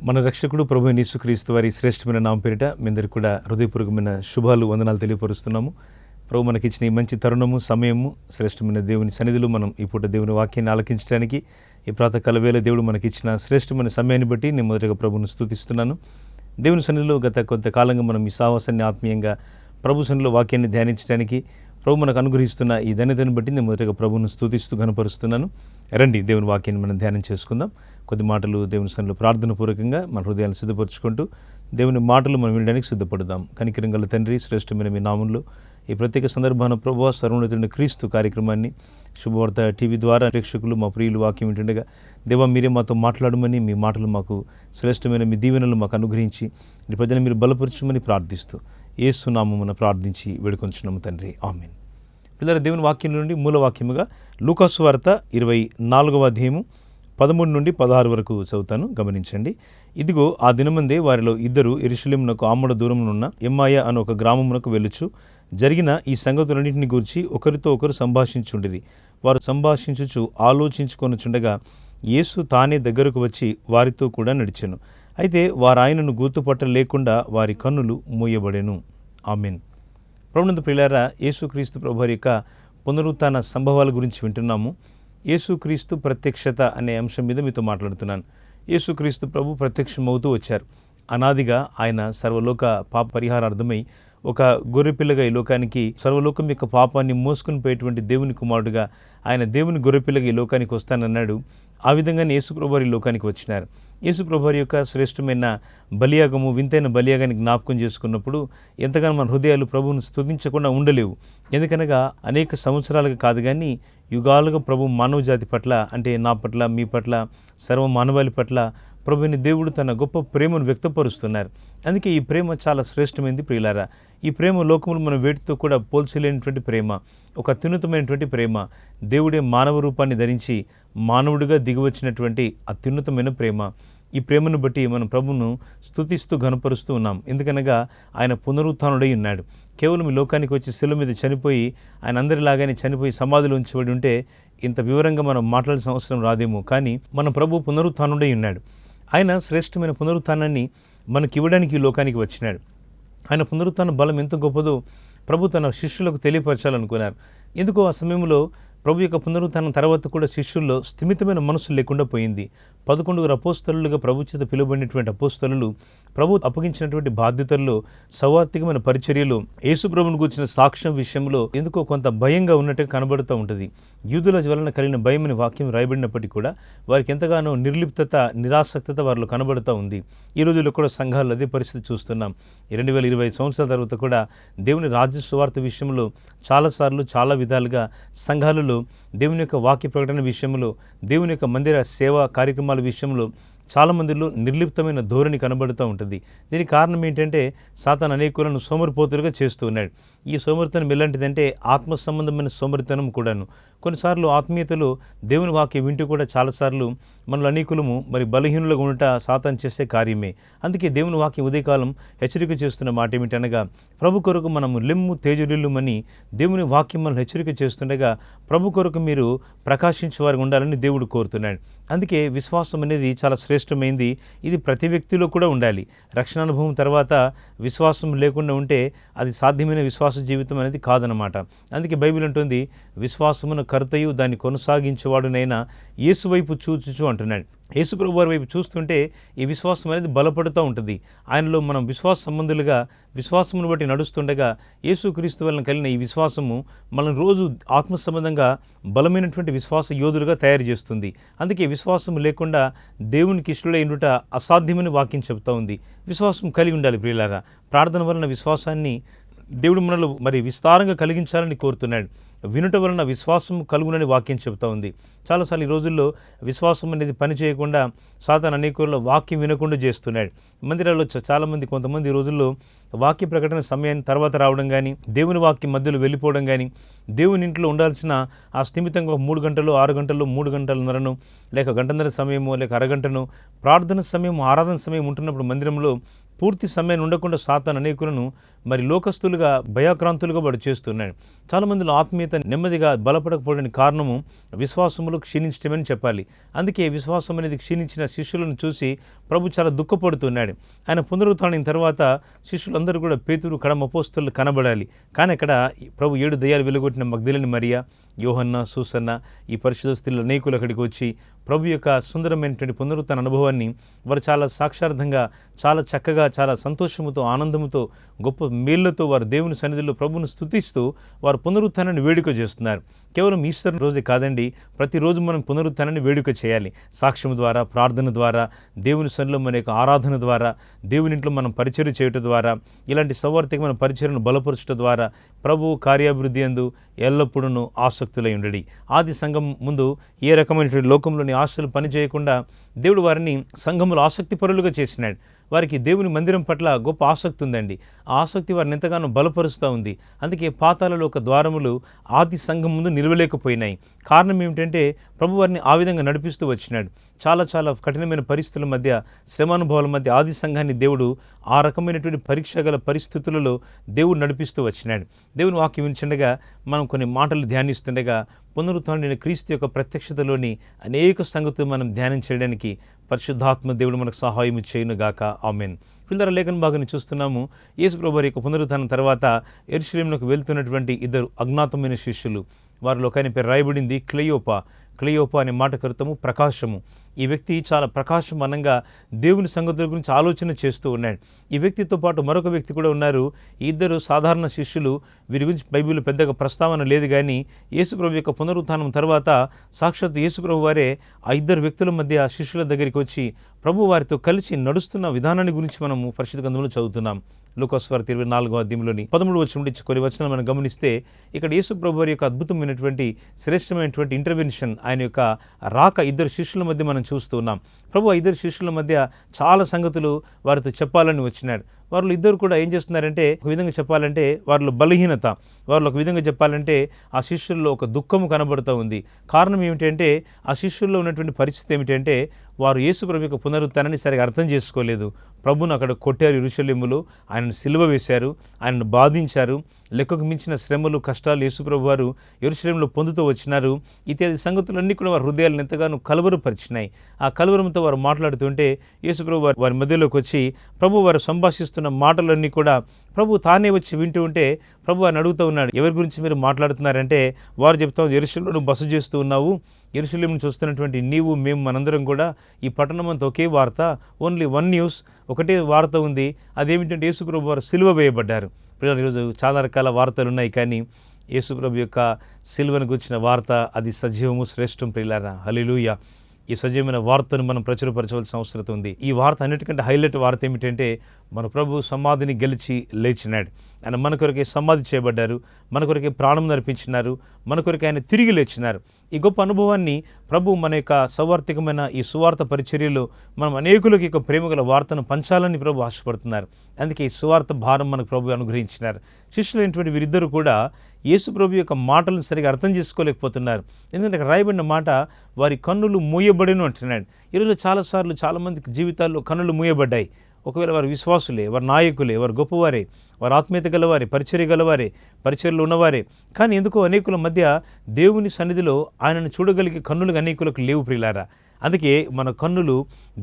మన రక్షకుడు ప్రభు యేసుక్రీస్తు వారి శ్రేష్టమైన నామం పేరిట మీ అందరికీ కూడా హృదయపూర్వకమైన శుభాలు వందనాలు తెలియపరుస్తున్నాము. ప్రభు మనకిచ్చిన ఈ మంచి తరుణము సమయము శ్రేష్టమైన దేవుని సన్నిధిలో మనం ఈ పూట దేవుని వాక్యాన్ని ఆలకించడానికి ఈ ప్రాతకాల వేళ దేవుడు మనకిచ్చిన శ్రేష్టమైన సమయాన్ని బట్టి నేను మొదటగా ప్రభువును స్తుతిస్తున్నాను. దేవుని సన్నిధిలో గత కొంతకాలంగా మనం ఈ సాహసాన్ని ఆత్మీయంగా ప్రభు సన్నిధిలో వాక్యాన్ని ధ్యానించడానికి ప్రభు మనకు అనుగ్రహిస్తున్న ఈ ధన్యతను బట్టి నేను మొదటగా ప్రభువును స్తుతిస్తూ ఘనపరుస్తున్నాను. రండి దేవుని వాక్యాన్ని మనం ధ్యానం చేసుకుందాం. కొద్ది మాటలు దేవుని సన్నిధిలో ప్రార్థన పూర్వకంగా మన హృదయాన్ని సిద్ధపరచుకుంటూ దేవుని మాటలు మనం వినడానికి సిద్ధపడదాం. కనికరం గల తండ్రి, శ్రేష్టమైన మీ నామంలో ఈ ప్రత్యేక సందర్భాన ప్రభువా సర్వోన్నతుడైన క్రీస్తు కార్యక్రమాన్ని శుభవార్త టీవీ ద్వారా ప్రేక్షకులు మా ప్రియులు వాక్యం వింటుండగా దేవా మీరే మాతో మాట్లాడమని, మీ మాటలు మాకు శ్రేష్టమైన మీ దీవెనలు మాకు అనుగ్రహించి నీ ప్రజలను మీరు బలపరచమని ప్రార్థిస్తూ యేసు నామమున ప్రార్థించి వేడుకొంచున్నాము తండ్రి, ఆమేన్. పిల్లల దేవుని వాక్యం నుండి మూలవాక్యముగా లూకాసు వార్త 24వ అధ్యాయము 13 నుండి 16 వరకు చదువుతాను, గమనించండి. ఇదిగో ఆ దినమందే వారిలో ఇద్దరు యెరూషలేమునకు ఆమడ దూరమునున్న ఎమ్మాయ అనే ఒక గ్రామమునకు వెళ్ళుచు జరిగిన ఈ సంగతులన్నింటిని గూర్చి ఒకరితో ఒకరు సంభాషించుండిరి. వారు సంభాషించుచు ఆలోచించుకొనుచుండగా యేసు తానే దగ్గరకు వచ్చి వారితో కూడా నడిచెను. అయితే వారాయనను గుర్తుపట్టలేకుండా వారి కన్నులు మూయబడెను. ఆమేన్. ప్రభునందు ప్రియులారా, యేసుక్రీస్తు ప్రభువారి యొక్క పునరుత్థాన సంభవాల గురించి వింటున్నాము. యేసుక్రీస్తు ప్రత్యక్షత అనే అంశం మీద మీతో మాట్లాడుతున్నాను. యేసుక్రీస్తు ప్రభు ప్రత్యక్షమవుతూ వచ్చారు. అనాదిగా ఆయన సర్వలోక పాప పరిహారార్థమై ఒక గొర్రెపిల్లగా ఈ లోకానికి, సర్వలోకం యొక్క పాపాన్ని మోసుకుని పోయేటువంటి దేవుని కుమారుడుగా ఆయన దేవుని గొర్రెపిల్లగా ఈ లోకానికి వస్తానన్నాడు. ఆ విధంగానే యేసుప్రభు వారి లోకానికి వచ్చినారు. యేసుప్రభు వారి యొక్క శ్రేష్టమైన బలియాగము, వింతైన బలియాగాన్ని జ్ఞాపకం చేసుకున్నప్పుడు ఎంతగానో మన హృదయాలు ప్రభువును స్తుతించకుండా ఉండలేవు. ఎందుకనగా అనేక సంవత్సరాలుగా కాదు కానీ యుగాలుగా ప్రభు మానవ జాతి పట్ల, అంటే నా పట్ల, మీ పట్ల, సర్వ మానవాళి పట్ల ప్రభుని దేవుడు తన గొప్ప ప్రేమను వ్యక్తపరుస్తున్నారు. అందుకే ఈ ప్రేమ చాలా శ్రేష్టమైనది ప్రియులారా. ఈ ప్రేమ లోకములు మన వేటితో కూడా పోల్చలేనటువంటి ప్రేమ, ఒక అత్యున్నతమైనటువంటి ప్రేమ. దేవుడే మానవ రూపాన్ని ధరించి మానవుడిగా దిగివచ్చినటువంటి అత్యున్నతమైన ప్రేమ. ఈ ప్రేమను బట్టి మనం ప్రభువును స్తుతిస్తూ ఘనపరుస్తూ ఉన్నాం. ఎందుకనగా ఆయన పునరుత్థానుడై ఉన్నాడు. కేవలం ఈ లోకానికి వచ్చి శిలువ మీద చనిపోయి ఆయన అందరిలాగానే చనిపోయి సమాధిలో ఉంచబడి ఉంటే ఇంత వివరంగా మనం మాట్లాడాల్సిన అవసరం రాదేమో. కానీ మన ప్రభు పునరుత్థానుడై ఉన్నాడు. ఆయన శ్రేష్టమైన పునరుత్థానాన్ని మనకి ఇవ్వడానికి ఈ లోకానికి వచ్చినాడు. ఆయన పునరుత్థాన బలం ఎంత గొప్పదో ప్రభు తన శిష్యులకు తెలియపరచాలనుకున్నారు. ఎందుకో ఆ సమయంలో ప్రభు యొక్క పునరుత్థానం తర్వాత కూడా శిష్యుల్లో స్థిమితమైన మనసు లేకుండా పోయింది. 11 అపోస్తలులుగా ప్రభు చేత పిలువబడినటువంటి అపోస్తలులు ప్రభు అప్పగించినటువంటి బాధ్యతల్లో, సౌవార్థికమైన పరిచర్యలో, యేసు ప్రభువును గూర్చిన సాక్ష్యం విషయంలో ఎందుకో కొంత భయంగా ఉన్నట్టుగా కనబడుతూ ఉంటుంది. యూదుల వలన కలిగిన భయం అనే వాక్యం రాయబడినప్పటికీ కూడా వారికి ఎంతగానో నిర్లిప్తత, నిరాసక్తత వారిలో కనబడుతూ ఉంది. ఈ రోజుల్లో కూడా సంఘాలు అదే పరిస్థితి చూస్తున్నాం. 2020 సంవత్సరాల తర్వాత కూడా దేవుని రాజ్య సువార్త విషయంలో చాలాసార్లు చాలా విధాలుగా సంఘాలలో దేవుని యొక్క వాక్య ప్రకటన విషయంలో, దేవుని యొక్క మందిర సేవా కార్యక్రమాల విషయంలో చాలామందిలో నిర్లిప్తమైన ధోరణి కనబడుతూ ఉంటుంది. దీనికి కారణం ఏంటంటే సాతాను అనేకులను సోమరిపోతులుగా చేస్తూ ఉన్నాడు. ఈ సోమరితనం ఎలాంటిదంటే ఆత్మ సంబంధమైన సోమరితనం కూడాను. కొన్నిసార్లు ఆత్మీయతలో దేవుని వాక్యం వింటూ కూడా చాలాసార్లు మనలో అనేకులము మరి బలహీనులుగా ఉండట సాతాను చేసే కార్యమే. అందుకే దేవుని వాక్యం ఉదయకాలం హెచ్చరిక చేస్తున్న మాట ఏమిటనగా, ప్రభు కొరకు మనము లెమ్ము తేజరిల్లుమని దేవుని వాక్యం మనం హెచ్చరిక చేస్తుండగా ప్రభు కొరకు మీరు ప్రకాశించేవారు ఉండాలని దేవుడు కోరుతున్నాడు. అందుకే విశ్వాసం అనేది చాలా శ్రేష్టమైంది. ఇది ప్రతి వ్యక్తిలో కూడా ఉండాలి. రక్షణ అనుభవం తర్వాత విశ్వాసం లేకుండా ఉంటే అది సాధ్యమైన విశ్వాస జీవితం అనేది కాదనమాట. అందుకే బైబిల్ అంటుంది, విశ్వాసమున కర్తయు దాన్ని కొనసాగించేవాడునైనా యేసు వైపు చూచుచు అంటున్నాడు. యేసు ప్రభు వారి వైపు చూస్తుంటే ఈ విశ్వాసం అనేది బలపడుతూ ఉంటుంది. ఆయనలో మనం విశ్వాస సంబంధులుగా విశ్వాసమును బట్టి నడుస్తుండగా యేసుక్రీస్తు వలన కలిగిన ఈ విశ్వాసము మనం రోజు ఆత్మ సంబంధంగా బలమైనటువంటి విశ్వాస యోధులుగా తయారు చేస్తుంది. అందుకే విశ్వాసం లేకుండా దేవునికి ఇష్టడై ఉండుట అసాధ్యమని వాక్యం చెప్తా ఉంది. విశ్వాసం కలిగి ఉండాలి ప్రియులారా. ప్రార్థన వలన విశ్వాసాన్ని దేవుడు మనలో మరి విస్తారంగా కలిగించాలని కోరుతున్నాడు. వినుట వలన విశ్వాసం కలుగునని వాక్యం చెప్తా ఉంది. చాలాసార్లు ఈ రోజుల్లో విశ్వాసం అనేది పని చేయకుండా సాతాను అనేకుల్లో వాక్యం వినకుండా చేస్తున్నాడు. మందిరాల్లో చాలామంది, కొంతమంది ఈ రోజుల్లో వాక్య ప్రకటన సమయాన్ని తర్వాత రావడం కానీ, దేవుని వాక్యం మధ్యలో వెళ్ళిపోవడం కానీ, దేవుని ఇంట్లో ఉండాల్సిన ఆ స్థిమితంగా 3 గంటలు, 6 గంటలు, 3 గంటలన్నరను, లేక గంటన్నర సమయము, లేక అరగంటను ప్రార్థన సమయం, ఆరాధన సమయం ఉంటున్నప్పుడు మందిరంలో పూర్తి సమయాన్ని ఉండకుండా సాతాను అనేకులను మరి లోకస్తులుగా భయాక్రాంతులుగా వాడు చేస్తున్నాడు. చాలామందిలో ఆత్మీయత నెమ్మదిగా బలపడకపోవడానికి కారణము విశ్వాసములు క్షీణించడమని చెప్పాలి. అందుకే విశ్వాసం అనేది క్షీణించిన శిష్యులను చూసి ప్రభు చాలా దుఃఖపడుతున్నాడు. ఆయన పునరుత్థానం తర్వాత శిష్యులందరూ కూడా పేతురు కడమ అపోస్తలులు కనబడాలి. కానీ అక్కడ ప్రభు 7 దయ్యాలు వెలుగొట్టిన మగ్దలేని మరియా, యోహన్న, సూసన్న, ఈ పరిశుద్ధ స్త్రీలు అనేకులు అక్కడికి వచ్చి ప్రభు యొక్క సుందరమైనటువంటి పునరుత్థాన అనుభవాన్ని వారు చాలా సాక్షార్థంగా, చాలా చక్కగా, చాలా సంతోషముతో, ఆనందంతో, గొప్ప మేళ్లతో వారు దేవుని సన్నిధిలో ప్రభువును స్తుతిస్తూ వారు పునరుత్థానాన్ని వేడుక చేస్తున్నారు. కేవలం ఈస్టర్ రోజే కాదండి, ప్రతిరోజు మనం పునరుత్థానాన్ని వేడుక చేయాలి. సాక్ష్యం ద్వారా, ప్రార్థన ద్వారా, దేవుని సన్నిధిలో మన యొక్క ఆరాధన ద్వారా, దేవుని ఇంట్లో మనం పరిచర్య చేయటం ద్వారా, ఇలాంటి సౌవార్థికమైన పరిచర్యను బలపరచడం ద్వారా ప్రభు కార్యాభివృద్ధి యందు ఎల్లప్పుడూ ఆసక్తులై ఉండడి. ఆది సంఘం ముందు ఏ రకమైనటువంటి లోకంలోని ఆశలు పనిచేయకుండా దేవుడు వారిని సంఘములో ఆసక్తి పరులుగా చేసినాడు. వారికి దేవుని మందిరం పట్ల గొప్ప ఆసక్తి ఉందండి. ఆ ఆసక్తి వారిని ఎంతగానో బలపరుస్తూ ఉంది. అందుకే పాతాళలో ఒక ద్వారములు ఆది సంఘం ముందు నిలవలేకపోయినాయి. కారణం ఏమిటంటే ప్రభు వారిని ఆ విధంగా నడిపిస్తూ వచ్చినాడు. చాలా చాలా కఠినమైన పరిస్థితుల మధ్య, శ్రమానుభవాల మధ్య ఆది సంఘాన్ని దేవుడు ఆ రకమైనటువంటి పరీక్ష గల పరిస్థితులలో దేవుడు నడిపిస్తూ వచ్చినాడు. దేవుని వాక్యం వినిచుండగా మనం కొన్ని మాటలు ధ్యానిస్తుండగా పునరుత్థానుడైన క్రీస్తు యొక్క ప్రత్యక్షతలోని అనేక సంగతులు మనం ధ్యానం చేయడానికి పరిశుద్ధాత్మ దేవుడు మనకు సహాయం చేయునుగాక. ఆమేన్. పిల్లల లేఖన భాగాన్ని చూస్తున్నాము. యేసు ప్రభువు యొక్క పునరుత్థానం తర్వాత యెరూషలేమునకు వెళ్తున్నటువంటి 2 అజ్ఞాతమైన శిష్యులు, వారిలో ఒక ఆయన పేరు రాయబడింది క్లెయోపా అనే మాట కర్తము ప్రకాశము. ఈ వ్యక్తి చాలా ప్రకాశమానంగా దేవుని సంగతుల గురించి ఆలోచన చేస్తూ ఉన్నాడు. ఈ వ్యక్తితో పాటు మరొక వ్యక్తి కూడా ఉన్నారు. ఈ 2 సాధారణ శిష్యులు. వీరి గురించి బైబిల్లో పెద్దగా ప్రస్తావన లేదు. కానీ యేసుప్రభు యొక్క పునరుత్థానం తర్వాత సాక్షాత్ యేసుప్రభు వారే ఆ 2 వ్యక్తుల మధ్య శిష్యుల దగ్గరికి వచ్చి ప్రభు వారితో కలిసి నడుస్తున్న విధానాన్ని గురించి మనము పరిశుద్ధ గ్రంథంలో చదువుతున్నాం. లూకా సువార్త 24వ అధ్యాయంలోని 13వ వచనం నుంచి కొన్ని వచనాలు మనం గమనిస్తే ఇక్కడ యేసు ప్రభు వారి యొక్క అద్భుతమైనటువంటి శ్రేష్టమైనటువంటి ఇంటర్వెన్షన్, ఆయన యొక్క రాక 2 శిష్యుల మధ్య మనం చూస్తూ ఉన్నాం. ప్రభు 2 శిష్యుల మధ్య చాలా సంగతులు వారితో చెప్పాలని వచ్చినాడు. వారిలో 2 కూడా ఏం చేస్తున్నారంటే, ఒక విధంగా చెప్పాలంటే వారిలో బలహీనత, వారిలో ఒక విధంగా చెప్పాలంటే ఆ శిష్యుల్లో ఒక దుఃఖము కనబడుతూ ఉంది. కారణం ఏమిటంటే ఆ శిష్యుల్లో ఉన్నటువంటి పరిస్థితి ఏమిటంటే వారు యేసు ప్రభు యొక్క పునరుత్థానాన్ని సరిగా అర్థం చేసుకోలేదు. ప్రభును అక్కడ కొట్టారు, యెరూషలేములో ఆయనను సిలువ వేశారు, ఆయనను బాధించారు. లెక్కకు మించిన శ్రమలు, కష్టాలు యేసుప్రభు వారు యెరూషలేములో పొందుతూ వచ్చినారు. ఇత్యాది సంగతులన్నీ కూడా వారి హృదయాలను ఎంతగానో కలవరపరిచినాయి. ఆ కలవరంతో వారు మాట్లాడుతుంటే యేసుప్రభు వారి మధ్యలోకి వచ్చి ప్రభు వారు సంభాషిస్తున్న మాటలన్నీ కూడా ప్రభు తానే వచ్చి వింటూ ఉంటే ప్రభు వారిని అడుగుతూ ఉన్నాడు, ఎవరి గురించి మీరు మాట్లాడుతున్నారంటే వారు చెప్తాం, యెరూషలేములో బస చేస్తూ ఉన్నావు, యెరూషలేమును చూస్తున్నటువంటి నీవు, మేము, మనందరం కూడా ఈ పట్టణం అంతా ఒకే వార్త, ఓన్లీ 1 న్యూస్, ఒకటే వార్త ఉంది. అదేమిటంటే యేసుప్రభు వారు సిలువ వేయబడ్డారు. ఈరోజు చాలా రకాల వార్తలు ఉన్నాయి, కానీ యేసుప్రభు యొక్క సిలువను గురించిన వార్త అది సజీవము, శ్రేష్టం. ప్రియులారా, హల్లెలూయా. ఈ సజీవమైన వార్తను మనం ప్రచురపరచవలసిన అవసరం ఉంది. ఈ వార్త అన్నిటికంటే హైలైట్ వార్త ఏమిటంటే మన ప్రభు సమాధిని గెలిచి లేచినాడు. ఆయన మన కొరకే సమాధి చేయబడ్డారు, మన కొరకే ప్రాణం నర్పించినారు, మన కొరకే ఆయన తిరిగి లేచినారు. ఈ గొప్ప అనుభవాన్ని ప్రభు మన యొక్క సౌవార్థికమైన ఈ సువార్త పరిచర్యలో మనం అనేకులకి యొక్క ప్రేమగల వార్తను పంచాలని ప్రభు ఆశపడుతున్నారు. అందుకే ఈ సువార్త భారం మనకు ప్రభు అనుగ్రహించినారు. శిష్యులైనటువంటి వీరిద్దరూ కూడా యేసు ప్రభు యొక్క మాటలను సరిగా అర్థం చేసుకోలేకపోతున్నారు. ఎందుకంటే రాయబడిన మాట వారి కన్నులు మూయబడిను అంటున్నాడు. ఈరోజు చాలాసార్లు చాలామందికి జీవితాల్లో కన్నులు మూయబడ్డాయి. ఒకవేళ వారు విశ్వాసులే, వారు నాయకులే, వారు గొప్పవారే, వారు ఆత్మీయత గలవారే, పరిచర్య గలవారే, పరిచర్యలో ఉన్నవారే, కానీ ఎందుకో అనేకుల మధ్య దేవుని సన్నిధిలో ఆయనను చూడగలిగే కన్నులు అనేకులకు లేవు. ప్రియులారా, అందుకే మన కన్నులు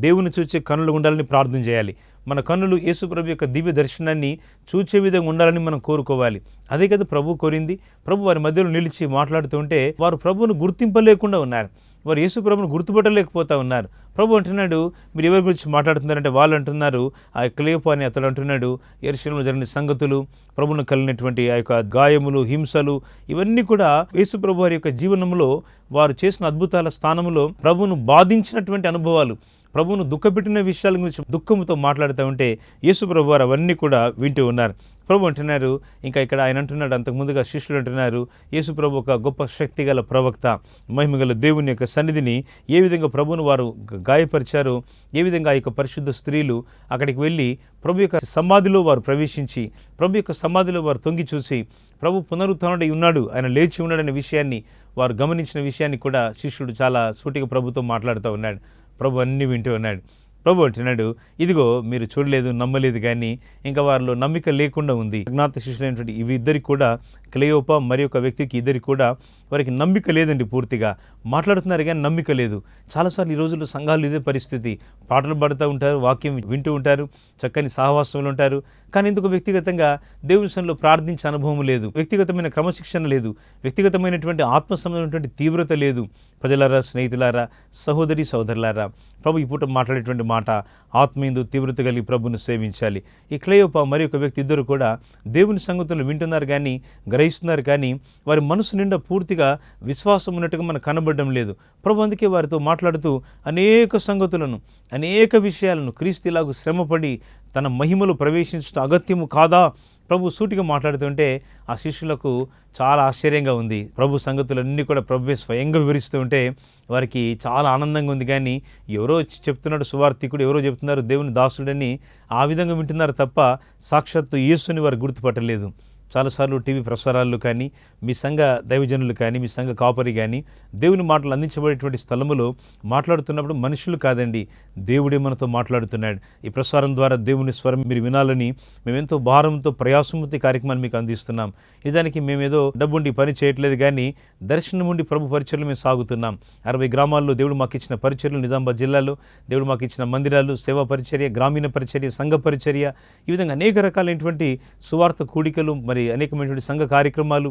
దేవుని చూచే కన్నులు ఉండాలని ప్రార్థన చేయాలి. మన కన్నులు యేసుప్రభు యొక్క దివ్య దర్శనాన్ని చూచే విధంగా ఉండాలని మనం కోరుకోవాలి. అదే కదా ప్రభు కోరింది. ప్రభు వారి మధ్యలో నిలిచి మాట్లాడుతుంటే వారు ప్రభువును గుర్తింపలేకుండా ఉన్నారు. వారు యేసు ప్రభువును గుర్తుపట్టలేకపోతా ఉన్నారు. ప్రభు అంటున్నాడు, మీరు ఎవరి గురించి మాట్లాడుతున్నారంటే వాళ్ళు అంటున్నారు, ఆ క్లెయోపా అని అతడు అంటున్నాడు, యెరూషలేములో జరిగిన సంగతులు, ప్రభువును కలిగినటువంటి ఆ యొక్క గాయములు, హింసలు, ఇవన్నీ కూడా యేసు ప్రభు వారి యొక్క జీవనంలో వారు చేసిన అద్భుతాల స్థానంలో ప్రభువును బాధించినటువంటి అనుభవాలు, ప్రభువును దుఃఖపెట్టిన విషయాల గురించి దుఃఖంతో మాట్లాడుతూ ఉంటే యేసు ప్రభు వారు అవన్నీ కూడా వింటూ ఉన్నారు. ప్రభు అంటున్నారు, ఇంకా ఇక్కడ ఆయన అంటున్నాడు, అంతకుముందుగా శిష్యులు అంటున్నారు, యేసు ప్రభు ఒక గొప్ప శక్తిగల ప్రవక్త, మహిమగల దేవుని యొక్క సన్నిధిని ఏ విధంగా ప్రభువును వారు గాయపరిచారో, ఏ విధంగా ఆ యొక్క పరిశుద్ధ స్త్రీలు అక్కడికి వెళ్ళి ప్రభు యొక్క సమాధిలో వారు ప్రవేశించి ప్రభు యొక్క సమాధిలో వారు తొంగి చూసి ప్రభు పునరుత్థానుడై ఉన్నాడు, ఆయన లేచి ఉన్నాడనే విషయాన్ని వారు గమనించిన విషయాన్ని కూడా శిష్యుడు చాలా సూటిగా ప్రభుతో మాట్లాడుతూ ఉన్నాడు. ప్రభు అన్నీ వింటూ ఉన్నాడు. ప్రభు అంటున్నాడు, ఇదిగో మీరు చూడలేదు, నమ్మలేదు, కానీ ఇంకా వారిలో నమ్మిక లేకుండా ఉంది. అజ్ఞాత శిష్యులైనటువంటి ఇవి ఇద్దరికి కూడా, క్లెయోప మరి ఒక వ్యక్తికి ఇద్దరికి కూడా వారికి నమ్మిక లేదండి. పూర్తిగా మాట్లాడుతున్నారు కానీ నమ్మిక లేదు. చాలాసార్లు ఈ రోజుల్లో సంఘాలు ఇదే పరిస్థితి. పాటలు పాడుతూ ఉంటారు, వాక్యం వింటూ ఉంటారు, చక్కని సహవాసంలో ఉంటారు, కానీ ఎందుకు వ్యక్తిగతంగా దేవుని సన్నిధిలో ప్రార్థించే అనుభవం లేదు, వ్యక్తిగతమైన క్రమశిక్షణ లేదు, వ్యక్తిగతమైనటువంటి ఆత్మ సంబంధమైనటువంటి తీవ్రత లేదు. ప్రజలారా, స్నేహితులారా, సహోదరి సోదరులారా, ప్రభు ఈ పూట మాట్లాడేటువంటి మాట ఆత్మీయందు తీవ్రత కలిగి ప్రభుని సేవించాలి. ఈ క్లెయోప మరి ఒక వ్యక్తి ఇద్దరు కూడా దేవుని సంగతులు వింటున్నారు కానీ, గ్రహిస్తున్నారు కానీ, వారి మనసు నిండా పూర్తిగా విశ్వాసం ఉన్నట్టుగా మనకు కనబడడం లేదు. ప్రభు అందుకే వారితో మాట్లాడుతూ అనేక సంగతులను, అనేక విషయాలను, క్రీస్తు ఇలాగూ శ్రమపడి తన మహిమలో ప్రవేశించడం అగత్యము కాదా ప్రభు సూటిగా మాట్లాడుతుంటే ఆ శిష్యులకు చాలా ఆశ్చర్యంగా ఉంది. ప్రభు సంగతులన్నీ కూడా ప్రభువే స్వయంగా వివరిస్తూ ఉంటే వారికి చాలా ఆనందంగా ఉంది. కానీ ఎవరో చెప్తున్నాడు సువార్థికుడు, ఎవరో చెప్తున్నారు దేవుని దాసుడని, ఆ విధంగా వింటున్నారు తప్ప సాక్షాత్తు యేసుని వారు గుర్తుపట్టలేదు. చాలాసార్లు టీవీ ప్రసారాల్లో కానీ, మీ సంఘ దైవజనులు కానీ, మీ సంఘ కాపరి కానీ దేవుని మాటలు అందించబడేటువంటి స్థలములో మాట్లాడుతున్నప్పుడు మనుషులు కాదండి, దేవుడే మనతో మాట్లాడుతున్నాడు. ఈ ప్రసారం ద్వారా దేవుని స్వరం మీరు వినాలని మేమెంతో భారంతో ప్రయాసంతో కార్యక్రమాలు మీకు అందిస్తున్నాం. నిజానికి మేమేదో డబ్బుండి పని చేయట్లేదు, కానీ దర్శనం ఉండి ప్రభు పరిచర్లు మేము సాగుతున్నాం. 60 గ్రామాల్లో దేవుడు మాకు ఇచ్చిన పరిచర్లు, నిజామాబాద్ జిల్లాలో దేవుడు మాకు ఇచ్చిన మందిరాలు, సేవా పరిచర్య, గ్రామీణ పరిచర్య, సంఘ పరిచర్య, ఈ విధంగా అనేక రకాలైనటువంటి సువార్త కూడికలు, మరి అనేకమైనటువంటి సంఘ కార్యక్రమాలు,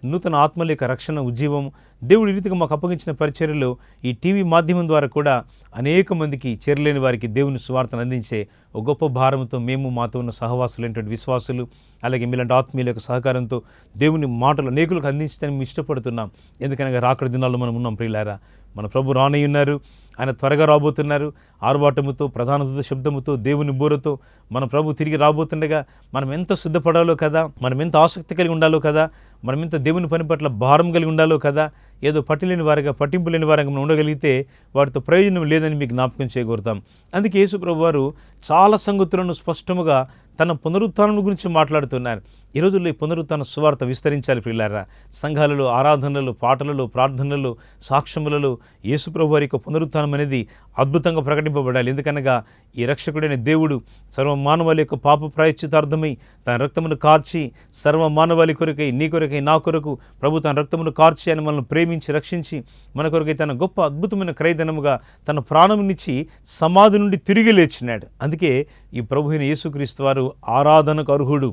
నూతన ఆత్మల యొక్క రక్షణ, ఉజ్జీవం, దేవుడి రీతిగా మాకు అప్పగించిన పరిచర్యలో ఈ టీవీ మాధ్యమం ద్వారా కూడా అనేక మందికి చేరలేని వారికి దేవుని సువార్తను అందించే ఒక గొప్ప భారంతో మేము, మాతో ఉన్న సహవాసులైనటువంటి విశ్వాసులు, అలాగే మీలాంటి ఆత్మీయుల యొక్క సహకారంతో దేవుని మాటలు అనేకులకు అందించడానికి మేము ఇష్టపడుతున్నాం. ఎందుకనగా రాకడ దినాల్లో మనం ఉన్నాం ప్రియులారా. మన ప్రభు రానయ్యున్నారు, ఆయన త్వరగా రాబోతున్నారు. ఆర్భాటముతో, ప్రధాన దూత శబ్దముతో, దేవుని బూరతో మన ప్రభు తిరిగి రాబోతుండగా మనం ఎంత సిద్ధపడాలో కదా, మనం ఎంత ఆసక్తి కలిగి ఉండాలో కదా, మనం ఎంత దేవుని పని పట్ల భారం కలిగి ఉండాలో కదా. ఏదో పట్టిలేని వారిగా, పట్టింపు లేని వారిగా మనం ఉండగలిగితే వాటితో ప్రయోజనం లేదని మీకు జ్ఞాపకం చేయగోరుతాం. అందుకే యేసు ప్రభు వారు చాలా సంగతులను స్పష్టముగా తన పునరుత్థానం గురించి మాట్లాడుతున్నారు. ఈ రోజుల్లో ఈ పునరుత్థాన సువార్త విస్తరించాలి ప్రియులారా. సంఘాలలో, ఆరాధనలలో, పాటలలో, ప్రార్థనలలో, సాక్ష్యములలో యేసు ప్రభు వారి యొక్క పునరుత్థానం అనేది అద్భుతంగా ప్రకటింపబడాలి. ఎందుకనగా ఈ రక్షకుడైన దేవుడు సర్వ మానవాళి యొక్క పాప ప్రాయశ్చితార్థమై తన రక్తమును కార్చి, సర్వ మానవాళి కొరకై, నీ కొరకై, నా కొరకు ప్రభు తన రక్తమును కార్చి అని మనల్ని ప్రేమించి రక్షించి మన కొరకై తన గొప్ప అద్భుతమైన క్రయధనముగా తన ప్రాణమునిచ్చి సమాధి నుండి తిరిగి లేచినాడు. అందుకే ఈ ప్రభు అయిన యేసుక్రీస్తు వారు ఆరాధనకు అర్హుడు,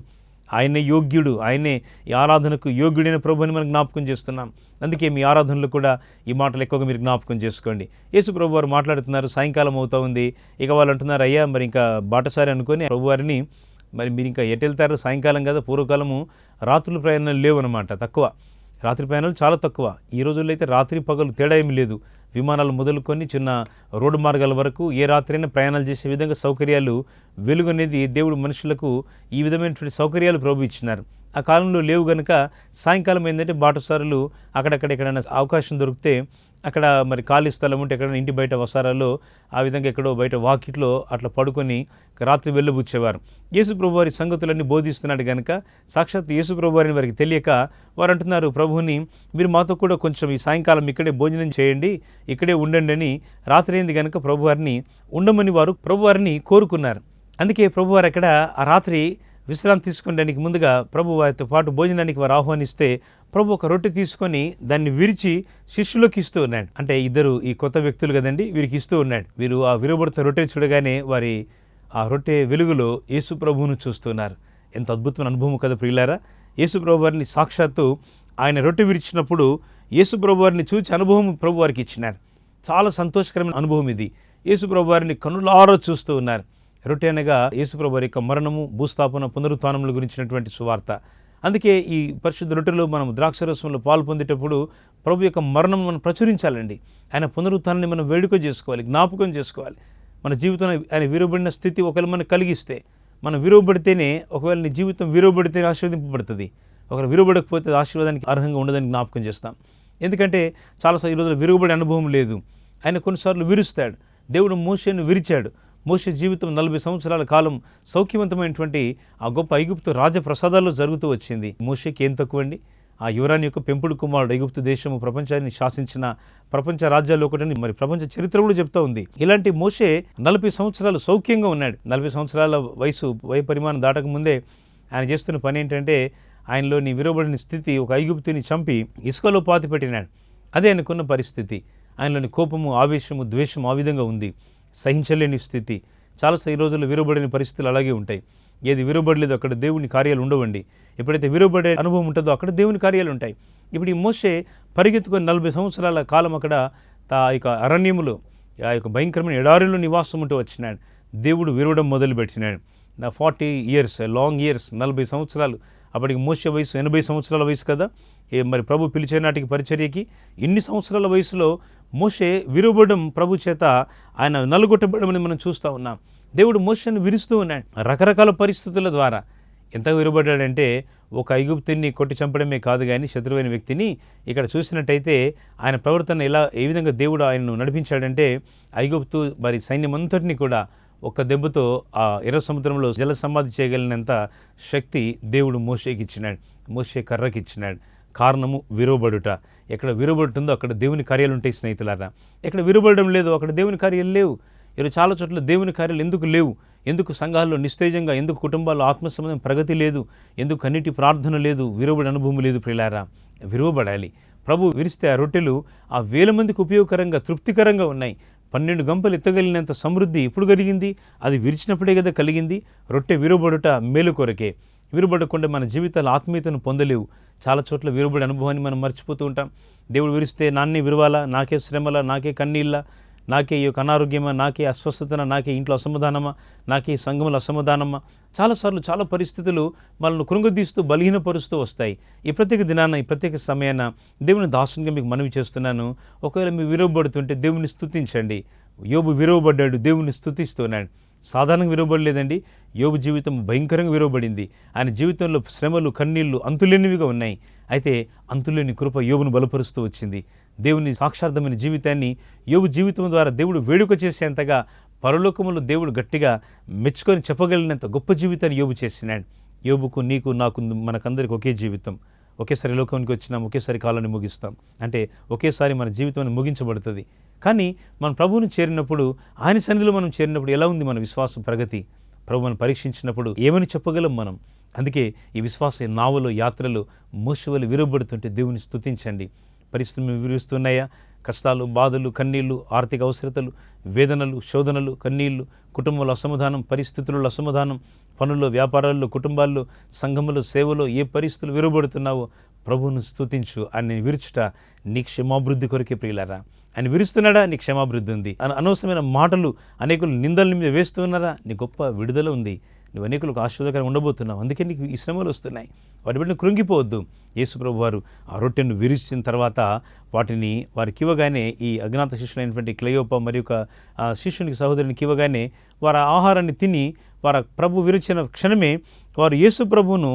ఆయనే యోగ్యుడు, ఆయనే ఈ ఆరాధనకు యోగ్యుడైన ప్రభు అని మనం జ్ఞాపకం చేస్తున్నాం. అందుకే మీ ఆరాధనలు కూడా ఈ మాటలు ఎక్కువగా మీరు జ్ఞాపకం చేసుకోండి. యేసు ప్రభు వారు మాట్లాడుతున్నారు, సాయంకాలం అవుతూ ఉంది. ఇక వాళ్ళు అంటున్నారు, అయ్యా మరి ఇంకా బాటసారి అనుకొని ప్రభు వారిని, మరి మీరు ఇంకా ఎటు వెళ్తారు, సాయంకాలం కదా, పూర్వకాలము రాత్రుల ప్రయాణాలు లేవు అనమాట, తక్కువ, రాత్రి ప్రయాణాలు చాలా తక్కువ. ఈ రోజుల్లో అయితే రాత్రి పగలు తేడా ఏమీ లేదు. విమానాలు మొదలుకొని చిన్న రోడ్డు మార్గాల వరకు ఏ రాత్రైనా ప్రయాణాలు చేసే విధంగా సౌకర్యాలు, వెలుగు అనేది దేవుడు మనుషులకు ఈ విధమైనటువంటి సౌకర్యాలు ప్రభు ఇచ్చినారు. ఆ కాలంలో లేవు కనుక సాయంకాలం ఏంటంటే బాటసారులు అక్కడక్కడ ఎక్కడైనా అవకాశం దొరికితే అక్కడ మరి ఖాళీ స్థలం ఉంటే ఎక్కడైనా ఇంటి బయట వసారాల్లో ఆ విధంగా ఎక్కడో బయట వాకిట్లో అట్లా పడుకొని రాత్రి వెళ్ళబుచ్చేవారు. యేసు ప్రభు వారి సంగతులన్నీ బోధిస్తున్నాడు కనుక సాక్షాత్ యేసు ప్రభు వారిని వారికి తెలియక వారు అంటున్నారు, ప్రభువుని మీరు మాతో కూడా కొంచెం ఈ సాయంకాలం ఇక్కడే భోజనం చేయండి, ఇక్కడే ఉండండి అని. రాత్రి అయింది కనుక ప్రభువారిని ఉండమని వారు ప్రభువారిని కోరుకున్నారు. అందుకే ప్రభువారు అక్కడ ఆ రాత్రి విశ్రాంతి తీసుకోవడానికి ముందుగా ప్రభు వారితో పాటు భోజనానికి వారు ఆహ్వానిస్తే ప్రభు ఒక రొట్టె తీసుకొని దాన్ని విరిచి శిష్యులకు ఇస్తూ ఉన్నాడు. అంటే ఇద్దరు ఈ కొత్త వ్యక్తులు కదండి, వీరికి ఇస్తూ ఉన్నాడు. వీరు ఆ విరవబడుతున్న రొట్టె చూడగానే వారి ఆ రొట్టె వెలుగులో యేసు ప్రభువును చూస్తున్నారు. ఎంత అద్భుతమైన అనుభవం కదా ప్రియులారా. యేసు ప్రభు వారిని సాక్షాత్తు ఆయన రొట్టె విరిచినప్పుడు యేసు ప్రభు వారిని చూచి అనుభవం ప్రభు వారికి ఇచ్చినారు. చాలా సంతోషకరమైన అనుభవం ఇది. యేసు ప్రభు వారిని కనులారా చూస్తూ ఉన్నారు. రొట్టె అనగా యేసుప్రభు వారి యొక్క మరణము, భూస్థాపన, పునరుత్థానముల గురించినటువంటి సువార్త. అందుకే ఈ పరిశుద్ధ రొట్టెలో మనం ద్రాక్షరసంలో పాలు పొందేటప్పుడు ప్రభు యొక్క మరణం మనం ప్రచురించాలండి. ఆయన పునరుత్థానాన్ని మనం వేడుక చేసుకోవాలి, జ్ఞాపకం చేసుకోవాలి. మన జీవితంలో ఆయన విలువబడిన స్థితి ఒకవేళ మనకు కలిగిస్తే, మనం విలువబడితేనే, ఒకవేళ నీ జీవితం విలువబడితేనే ఆశీర్వదింపబడుతుంది. ఒకవేళ విలువబడకపోతే ఆశీర్వాదానికి అర్హంగా ఉండదని జ్ఞాపకం చేస్తాం. ఎందుకంటే చాలాసార్లు ఈ రోజుల్లో విరుగుబడి అనుభవం లేదు. ఆయన కొన్నిసార్లు విరుస్తాడు. దేవుడు మోషేను విరిచాడు. మోషే జీవితం 40 సంవత్సరాల కాలం సౌఖ్యవంతమైనటువంటి ఆ గొప్ప ఐగుప్తు రాజప్రసాదాల్లో జరుగుతూ వచ్చింది. మోషేకి ఏం తక్కువండి? ఆ యువరాణి యొక్క పెంపుడు కుమారుడు, ఐగుప్తు దేశము ప్రపంచాన్ని శాసించిన ప్రపంచ రాజ్యాల్లో ఒకటని మరి ప్రపంచ చరిత్ర కూడా చెప్తా ఉంది. ఇలాంటి మోషే 40 సంవత్సరాలు సౌఖ్యంగా ఉన్నాడు. 40 సంవత్సరాల వయ పరిమాణం దాటక ముందే ఆయన చేస్తున్న పని ఏంటంటే ఆయనలోని విరవబడిన స్థితి ఒక ఐగుప్తుని చంపి ఇసుకలో పాతిపెట్టినాడు. అదే ఆయనకున్న పరిస్థితి. ఆయనలోని కోపము, ఆవేశము, ద్వేషం ఆ విధంగా ఉంది. సహించలేని స్థితి. చాలాసార్లు ఈ రోజుల్లో విరవబడిన పరిస్థితులు అలాగే ఉంటాయి. ఏది విరవబడలేదో అక్కడ దేవుని కార్యాలు ఉండవండి. ఎప్పుడైతే విరవబడే అనుభవం ఉంటుందో అక్కడ దేవుని కార్యాలు ఉంటాయి. ఇప్పుడు ఈ మోషే పరిగెత్తుకొని 40 సంవత్సరాల కాలం అక్కడ ఆ యొక్క అరణ్యములో ఆ యొక్క భయంకరమైన ఎడారిలో నివాసం ఉంటూ వచ్చినాడు. దేవుడు విరవడం మొదలుపెట్టినాడు. 40 ఇయర్స్, లాంగ్ ఇయర్స్, 40 సంవత్సరాలు. అప్పటికి మోషే వయసు 80 సంవత్సరాల వయసు కదా. మరి ప్రభు పిలిచే నాటికి పరిచర్యకి ఇన్ని సంవత్సరాల వయసులో మోషే విరవబడడం ప్రభు చేత ఆయన నలుగొట్టబడమని మనం చూస్తూ ఉన్నాం. దేవుడు మోషేను విరుస్తూ ఉన్నాడు రకరకాల పరిస్థితుల ద్వారా. ఎంత విరవబడ్డాడంటే ఒక ఐగుప్తుని కొట్టి చంపడమే కాదు కానీ శత్రువైన వ్యక్తిని ఇక్కడ చూసినట్టయితే ఆయన ప్రవర్తన ఏ విధంగా దేవుడు ఆయనను నడిపించాడంటే ఐగుప్తు మరి సైన్యం అంతటినీ కూడా ఒక్క దెబ్బతో ఆ ఎర్ర సముద్రంలో జల సమాధి చేయగలిగినంత శక్తి దేవుడు మోషేకి ఇచ్చినాడు. మోషే కర్రకి ఇచ్చినాడు. కారణము విరవబడుట. ఎక్కడ విరవబడుతుందో అక్కడ దేవుని కార్యాలు ఉంటాయి స్నేహితులారా. ఎక్కడ విరవబడడం లేదో అక్కడ దేవుని కార్యాలు లేవు. ఈరోజు చాలా చోట్ల దేవుని కార్యాలు ఎందుకు లేవు? ఎందుకు సంఘాల్లో నిస్తేజంగా, ఎందుకు కుటుంబాల్లో ఆత్మసంబంధం ప్రగతి లేదు, ఎందుకు అన్నిటి ప్రార్థన లేదు, విరవబడి అనుభవం లేదు? ప్రియులారా, విరవబడాలి. ప్రభు విరిస్తే ఆ రొట్టెలు ఆ 1000 మందికి ఉపయోగకరంగా, తృప్తికరంగా ఉన్నాయి. 12 గంపలు ఎత్తగలిగినంత సమృద్ధి ఎప్పుడు కలిగింది? అది విరిచినప్పుడే కదా కలిగింది. రొట్టె విరవబడుట మేలు కొరకే. విరవబడకుండా మన జీవితాల ఆత్మీయతను పొందలేవు. చాలా చోట్ల విరవబడే అనుభవాన్ని మనం మర్చిపోతూ ఉంటాం. దేవుడు విరిస్తే నాన్నే విరవాలా, నాకే శ్రమలా, నాకే కన్నీళ్ళ, నాకే ఈ యొక్క అనారోగ్యమా, నాకే అస్వస్థతన, నాకే ఇంట్లో అసమాధానమా, నాకే సంఘముల అసమాధానమా. చాలాసార్లు చాలా పరిస్థితులు మనల్ని కృంగదీస్తూ బలహీనపరుస్తూ వస్తాయి. ఈ ప్రత్యేక దినాన, ఈ ప్రత్యేక సమయాన దేవుని దాసునిగా మీకు మనవి చేస్తున్నాను. ఒకవేళ మీరు విరవబడుతుంటే దేవుని స్తుతించండి. యోబు విరవబడ్డాడు, దేవుని స్తుతిస్తున్నాడు. సాధారణంగా విరవబడలేదండి. యోబు జీవితం భయంకరంగా విరవబడింది. ఆయన జీవితంలో శ్రమలు, కన్నీళ్లు అంతులేనివిగా ఉన్నాయి. అయితే అంతులేని కృప యోబును బలపరుస్తూ వచ్చింది. దేవుని సాక్షార్థమైన జీవితాన్ని యోబు జీవితం ద్వారా దేవుడు వేడుక చేసేంతగా పరలోకములో దేవుడు గట్టిగా మెచ్చుకొని చెప్పగలిగినంత గొప్ప జీవితాన్ని యోబు చేసినాడు. యోబుకు, నీకు, నాకు, మనకందరికి ఒకే జీవితం. ఒకేసారి లోకానికి వచ్చినాం, ఒకేసారి కాలాన్ని ముగిస్తాం. అంటే ఒకేసారి మన జీవితం ముగించబడుతుంది. కానీ మనం ప్రభువుని చేరినప్పుడు, ఆయన సన్నిధిలో మనం చేరినప్పుడు ఎలా ఉంది మన విశ్వాస ప్రగతి? ప్రభు మనం పరీక్షించినప్పుడు ఏమని చెప్పగలం మనం? అందుకే ఈ విశ్వాస నావలో, యాత్రలో మోషేవలె విరవబడుతుంటే దేవుని స్తుతించండి. పరిస్థితులు విరుస్తున్నాయా? కష్టాలు, బాధలు, కన్నీళ్లు, ఆర్థిక అవసరతలు, వేదనలు, శోధనలు, కన్నీళ్లు, కుటుంబంలో అసమాధానం, పరిస్థితులలో అసమాధానం, పనుల్లో, వ్యాపారాల్లో, కుటుంబాల్లో, సంఘములో, సేవలో ఏ పరిస్థితులు విరవబడుతున్నావో ప్రభువును స్తుతించు. ఆయన విరుచుట నీ క్షమాభివృద్ధి కొరకే ప్రియులారా. ఆయన విరుస్తున్నాడా? నీ క్షమాభివృద్ధి ఉంది. అనవసరమైన మాటలు అనేకులు నిందల మీద వేస్తున్నారా? నీ గొప్ప విడుదల ఉంది. నువ్వు అనేకులకు ఆశీర్వాదకరంగా ఉండబోతున్నావు. అందుకే నీకు ఈ శ్రమలు వస్తున్నాయి. వాటి బట్టి కృంగిపోవద్దు. యేసు ప్రభు వారు ఆ రొట్టెను విరిచిన తర్వాత వాటిని వారికి ఇవ్వగానే, ఈ అజ్ఞాత శిష్యులైనటువంటి క్లెయోపా మరియు శిష్యునికి సహోదరునికి ఇవ్వగానే వారు ఆహారాన్ని తిని వారు ప్రభు విరిచిన క్షణమే వారు యేసు ప్రభువును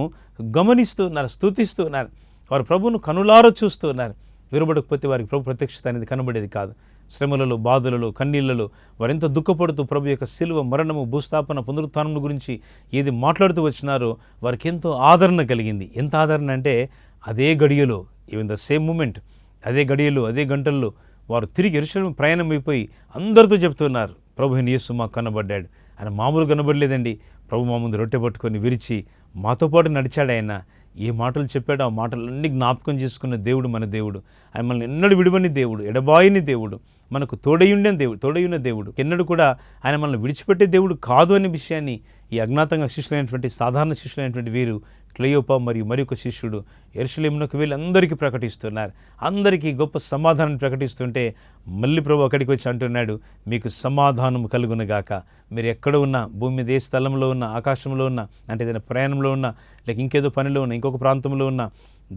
గమనిస్తున్నారు, స్తుతిస్తున్నారు. వారు ప్రభువును కనులారా చూస్తున్నారు. విరబడకపోతే వారికి ప్రభు ప్రత్యక్షత అనేది కనబడేది కాదు. శ్రమలలో, బాధలలో, కన్నీళ్లలో వారెంత దుఃఖపడుతూ ప్రభు యొక్క శిలువ, మరణము, భూస్థాపన, పునరుత్థానం గురించి ఏది మాట్లాడుతూ వచ్చినారో వారికి ఎంతో ఆదరణ కలిగింది. ఎంత ఆదరణ అంటే అదే గడియలో, ఈవెన్ ద సేమ్ మూమెంట్, అదే గడియలో, అదే గంటల్లో వారు తిరిగి యెరూషలేము ప్రయాణం అయిపోయి అందరితో చెప్తున్నారు, ప్రభు యేసు మాకు కనబడ్డాడు. ఆయన మామూలు కనబడలేదండి. ప్రభు మా ముందు రొట్టె పట్టుకొని విరిచి మాతో పాటు నడిచాడు. ఆయన ఏ మాటలు చెప్పాడో ఆ మాటలన్నీ జ్ఞాపకం చేసుకున్న దేవుడు మన దేవుడు. ఆయన మనల్ని ఎన్నడూ విడువని దేవుడు, ఎడబాయని దేవుడు, మనకు తోడయున్న దేవుడు. ఎన్నడూ కూడా ఆయన మనల్ని విడిచిపెట్టే దేవుడు కాదు అనే విషయాన్ని ఈ అజ్ఞాతంగా శిష్యులైనటువంటి, సాధారణ శిష్యులైనటువంటి వీరు, క్లెయోపా మరియు మరొక శిష్యుడు యెరూషలేమునకు వెళ్ళి అందరికీ ప్రకటిస్తున్నారు. అందరికీ గొప్ప సమాధానాన్ని ప్రకటిస్తుంటే మళ్ళీ ప్రభు అక్కడికి వచ్చి అంటున్నాడు, మీకు సమాధానం కలుగునుగాక. మీరు ఎక్కడ ఉన్నా, భూమి మీద ఏ స్థలంలో ఉన్నా, ఆకాశంలో ఉన్నా, అంటే ఏదైనా ప్రయాణంలో ఉన్నా, లేక ఇంకేదో పనిలో ఉన్నా, ఇంకొక ప్రాంతంలో ఉన్నా,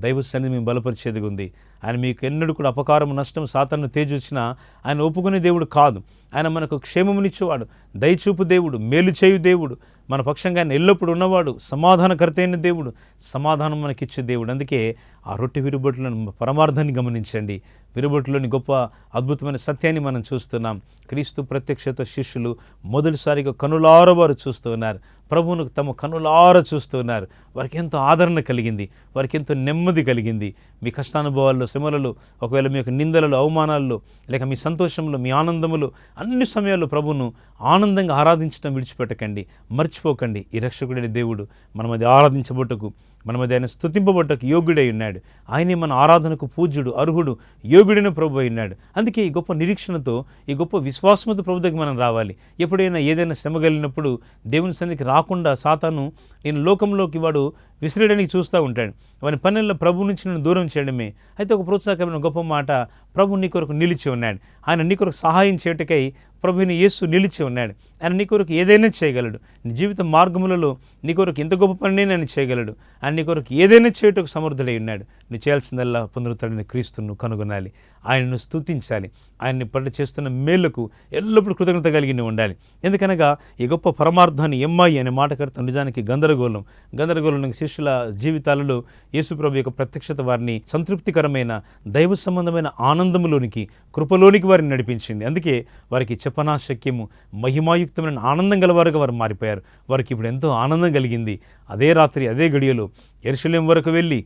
దైవ సన్నిధి మేము బలపరిచేది ఉంది. ఆయన మీకు ఎన్నడూ కూడా అపకారం, నష్టం, సాతాను తేజొచ్చినా ఆయన ఒప్పుకునే దేవుడు కాదు. ఆయన మనకు క్షేమమునిచ్చేవాడు, దయచూపు దేవుడు, మేలు చేయు దేవుడు, మన పక్షంగా ఆయన ఎల్లప్పుడూ ఉన్నవాడు, సమాధానకర్త అయిన దేవుడు, సమాధానం మనకిచ్చే దేవుడు. అందుకే ఆ రొట్టె విరుబొట్లను పరమార్థాన్ని గమనించండి. విరుబట్టులోని గొప్ప అద్భుతమైన సత్యాన్ని మనం చూస్తున్నాం. క్రీస్తు ప్రత్యక్షత శిష్యులు మొదటిసారిగా కనులార వారు చూస్తూ ఉన్నారు. ప్రభువును తమ కనులార చూస్తూ ఉన్నారు. వారికి ఎంతో ఆదరణ కలిగింది, వారికి ఎంతో నెమ్మది కలిగింది. మీ కష్టానుభవాల్లో, శ్రమలలో, ఒకవేళ మీ యొక్క నిందలలో, అవమానాల్లో, లేక మీ సంతోషంలో, మీ ఆనందములు, అన్ని సమయాల్లో ప్రభువును ఆనందంగా ఆరాధించడం విడిచిపెట్టకండి, మర్చిపోకండి. ఈ రక్షకుడైన దేవుడు మనం అది ఆరాధించబట్టకు, మనం అది ఆయన స్తుతింపబట్టకు యోగ్యుడై ఉన్నాడు. ఆయనే మన ఆరాధనకు పూజ్యుడు, అర్హుడు, యోగ్యుడైన ప్రభు అయినాడు. అందుకే ఈ గొప్ప నిరీక్షణతో, ఈ గొప్ప విశ్వాసంతో ప్రభు దగ్గర మనం రావాలి. ఎప్పుడైనా ఏదైనా శ్రమ కలిగినప్పుడు దేవుని సన్నిధికి రాకుండా సాతాను నేను లోకంలోకి వాడు విసిరేయడానికి చూస్తూ ఉంటాడు. వాని పనుల్లో ప్రభు నుంచి నేను దూరం చేయడమే. అయితే ఒక ప్రోత్సాహకరమైన గొప్ప మాట, ప్రభు నీ కొరకు నిలిచి ఉన్నాడు. ఆయన నీ కొరకు సహాయం చేయటకై ప్రభుని యేసు నిలిచి ఉన్నాడు. ఆయన నీ కొరకు ఏదైనా చేయగలడు. నీ జీవిత మార్గములలో నీ కొరకు ఎంత గొప్ప పని ఆయన చేయగలడు. ఆయన నీ కొరకు ఏదైనా చేయటకు సమర్థుడై ఉన్నాడు. నువ్వు చేయాల్సిందల్లా పునరుద్ధరణ క్రీస్తును కనుగొనాలి, ఆయనను స్తుతించాలి, ఆయన్ని పట్ల చేస్తున్న మేళ్లకు ఎల్లప్పుడూ కృతజ్ఞత కలిగి ఉండాలి. ఎందుకనగా ఈ గొప్ప పరమార్థాన్ని ఎమ్మాయి అనే మాటకర్త నిజానికి గందరగోళం శిష్యుల జీవితాలలో యేసుప్రభు యొక్క ప్రత్యక్షత వారిని సంతృప్తికరమైన దైవ సంబంధమైన ఆనందములోనికి, కృపలోనికి వారిని నడిపించింది. అందుకే వారికి చెప్పనాశక్యము, మహిమాయుక్తమైన ఆనందం గలవారుగా వారు మారిపోయారు. వారికి ఇప్పుడు ఎంతో ఆనందం కలిగింది. అదే రాత్రి అదే గడియలో యెరూషలేము వరకు వెళ్ళి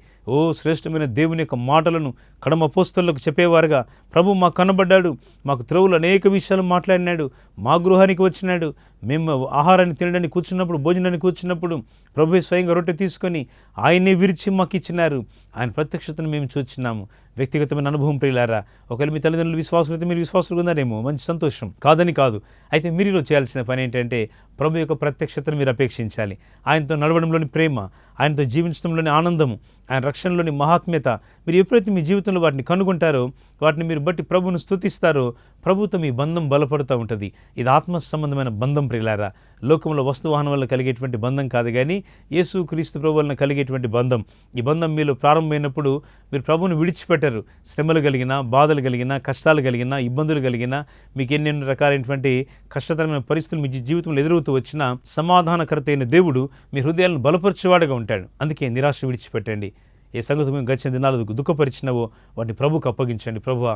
శ్రేష్టమైన దేవుని యొక్క మాటలను కడమ అపోస్తలులకు చెప్పేవారుగా, ప్రభు మాకు కనబడ్డాడు, మాకు త్రోవులు అనేక విషయాలు మాట్లాడినాడు, మా గృహానికి వచ్చినాడు, మేము ఆహారాన్ని తినడానికి కూర్చున్నప్పుడు, భోజనానికి కూర్చున్నప్పుడు ప్రభువే స్వయంగా రొట్టె తీసుకొని ఆయనే విరిచి మాకు ఇచ్చినారు. ఆయన ప్రత్యక్షతను మేము చూస్తున్నాము. వ్యక్తిగతమైన అనుభవం ప్రియులారా, ఒకవేళ మీ తల్లిదండ్రులు విశ్వాసులు అయితే మీరు విశ్వాసులు ఉన్నారేమో, మంచి సంతోషం, కాదని కాదు. అయితే మీరు ఈరోజు చేయాల్సిన పని ఏంటంటే ప్రభు యొక్క ప్రత్యక్షతను మీరు అపేక్షించాలి. ఆయనతో నడవడంలోని ప్రేమ, ఆయనతో జీవించడంలోని ఆనందము, ఆయన రక్షణలోని మహాత్మ్యత మీరు ఎప్పుడైతే మీ జీవితంలో వాటిని కనుగొంటారో, వాటిని మీరు బట్టి ప్రభువును స్తుతిస్తారో, ప్రభుతో మీ బంధం బలపడుతూ ఉంటుంది. ఇది ఆత్మ సంబంధమైన బంధం ప్రియులారా, లోకంలో వస్తువాహనం వల్ల కలిగేటువంటి బంధం కాదు, కానీ యేసు క్రీస్తు ప్రభు వలన కలిగేటువంటి బంధం. ఈ బంధం మీలో ప్రారంభమైనప్పుడు మీరు ప్రభువును విడిచిపెట్టరు. శ్రమలు కలిగినా, బాధలు కలిగినా, కష్టాలు కలిగినా, ఇబ్బందులు కలిగినా, మీకు ఎన్నెన్నో రకాలైనటువంటి కష్టతరమైన పరిస్థితులు మీ జీవితంలో ఎదురవుతూ వచ్చినా, సమాధానకర్త అయిన దేవుడు మీ హృదయాలను బలపరిచేవాడుగా ఉంటాడు. అందుకే నిరాశ విడిచిపెట్టండి. ఏ సంగతి మేము గడిచిన దినాలు దుఃఖపరిచినవో వాటిని ప్రభుకు అప్పగించండి. ప్రభువా,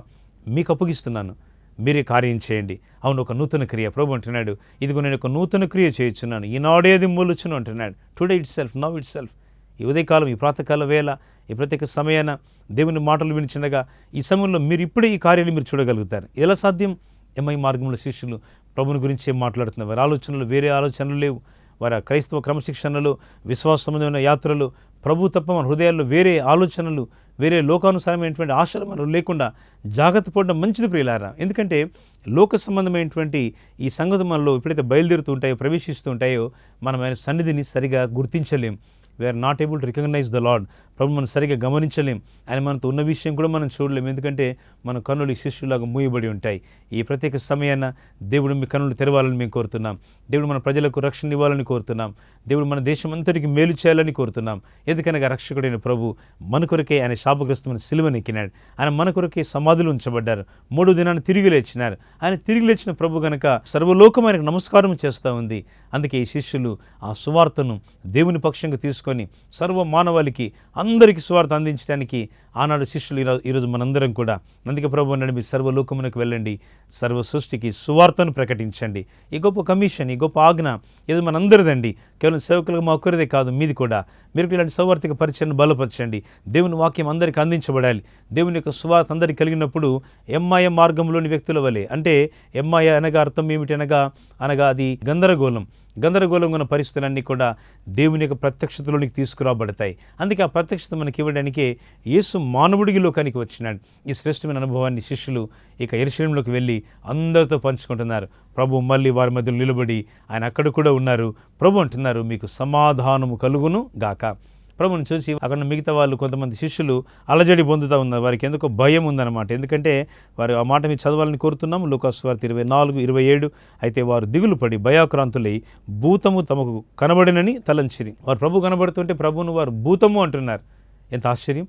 మీకు అప్పగిస్తున్నాను, మీరే కార్యం చేయండి. అవును, ఒక నూతన క్రియ. ప్రభు అంటున్నాడు, ఇదిగో నేను ఒక నూతన క్రియ చేయించున్నాను, ఈనాడే అది మూలుచును అంటున్నాడు. Today it self, now it self. ఈ ఉదయకాలం, ఈ ప్రాతకాల వేళ, ఈ ప్రత్యేక సమయాన దేవుని మాటలు వినిచుండగా ఈ సమయంలో మీరు ఇప్పుడే ఈ కార్యాన్ని మీరు చూడగలుగుతారు. ఎలా సాధ్యం? ఎంఐ మార్గంలో శిష్యులు ప్రభుని గురించి ఏం మాట్లాడుతున్నారు? వారి ఆలోచనలు వేరే ఆలోచనలు లేవు. వారి క్రైస్తవ క్రమశిక్షణలో, విశ్వాస సంబంధమైన యాత్రలు, ప్రభు తప్ప మన హృదయాల్లో వేరే ఆలోచనలు, వేరే లోకానుసారమైనటువంటి ఆశలు మనం లేకుండా జాగ్రత్త పడడం మంచిది ప్రియులారా. ఎందుకంటే లోక సంబంధమైనటువంటి ఈ సంగతి మనలో ఎప్పుడైతే బయలుదేరుతూ ఉంటాయో, ప్రవేశిస్తూ ఉంటాయో, మనం ఆయన సన్నిధిని సరిగా గుర్తించలేం. We are not able to recognize the lord. ప్రభు మనం సరిగా గమనించలేం. ఆయన మనతో ఉన్న విషయం కూడా మనం చూడలేం. ఎందుకంటే మన కన్నులు శిష్యులాగా మూయబడి ఉంటాయి. ఈ ప్రత్యేక సమయాన దేవుడు మీ కన్నులు తెరవాలని మేము కోరుతున్నాం. దేవుడు మన ప్రజలకు రక్షణ ఇవ్వాలని కోరుతున్నాం. దేవుడు మన దేశం అంతటికి మేలు చేయాలని కోరుతున్నాం. ఎందుకనగా రక్షకుడైన ప్రభు మన కొరకే ఆయన శాపగ్రస్తమైన సిలువనెక్కినాడు. ఆయన మన కొరకే సమాధులు ఉంచబడ్డారు. 3వ దినాన్ని తిరిగి లేచినారు. ఆయన తిరిగి లేచిన ప్రభు కనుక సర్వలోకం ఆయనకు నమస్కారం చేస్తూ ఉంది. అందుకే ఈ శిష్యులు ఆ సువార్తను దేవుని పక్షంగా తీసుకొని సర్వ మానవాళికి అందరికీ సువార్త అందించడానికి ఆనాడు శిష్యులు, ఈరోజు మనందరం కూడా. అందుకే ప్రభు అన్నాడు, మీ సర్వలోకమునకు వెళ్ళండి, సర్వ సృష్టికి సువార్తను ప్రకటించండి. ఈ గొప్ప కమిషన్, ఈ గొప్ప ఆజ్ఞ ఇది మనందరిదండి. కేవలం సేవకులకు మా ఒక్కరిదే కాదు, మీది కూడా. మీరు ఇలాంటి సౌవార్తిక పరిచయాన్ని బలపరచండి. దేవుని వాక్యం అందరికీ అందించబడాలి. దేవుని యొక్క సువార్త అందరికీ కలిగినప్పుడు ఎంఐ మార్గంలోని వ్యక్తుల వలె, అంటే ఎంఐ అనగా అర్థం ఏమిటి అనగా అది గందరగోళంగా ఉన్న పరిస్థితులన్నీ కూడా దేవుని యొక్క ప్రత్యక్షతలోనికి తీసుకురాబడతాయి. అందుకే ఆ ప్రత్యక్షత మనకి ఇవ్వడానికే యేసు మానవుడికి లోకానికి వచ్చినాడు. ఈ శ్రేష్టమైన అనుభవాన్ని శిష్యులు ఇక యెరూషలేములోకి వెళ్ళి అందరితో పంచుకుంటున్నారు. ప్రభు మళ్ళీ వారి మధ్యలో నిలబడి ఆయన అక్కడ కూడా ఉన్నారు. ప్రభు అంటున్నారు, మీకు సమాధానము కలుగును గాక. ప్రభుని చూసి అక్కడ మిగతా వాళ్ళు, కొంతమంది శిష్యులు అలజడి పొందుతూ ఉన్నారు. వారికి ఎందుకో భయం ఉందన్నమాట. ఎందుకంటే వారు ఆ మాట మీరు చదవాలని కోరుతున్నాం. లూకాసు వార్త 24:27. అయితే వారు దిగులు పడి భయాక్రాంతులై భూతము తమకు కనబడినని తలంచిరి. వారు ప్రభు కనబడుతుంటే ప్రభువును వారు భూతము అంటున్నారు. ఎంత ఆశ్చర్యం!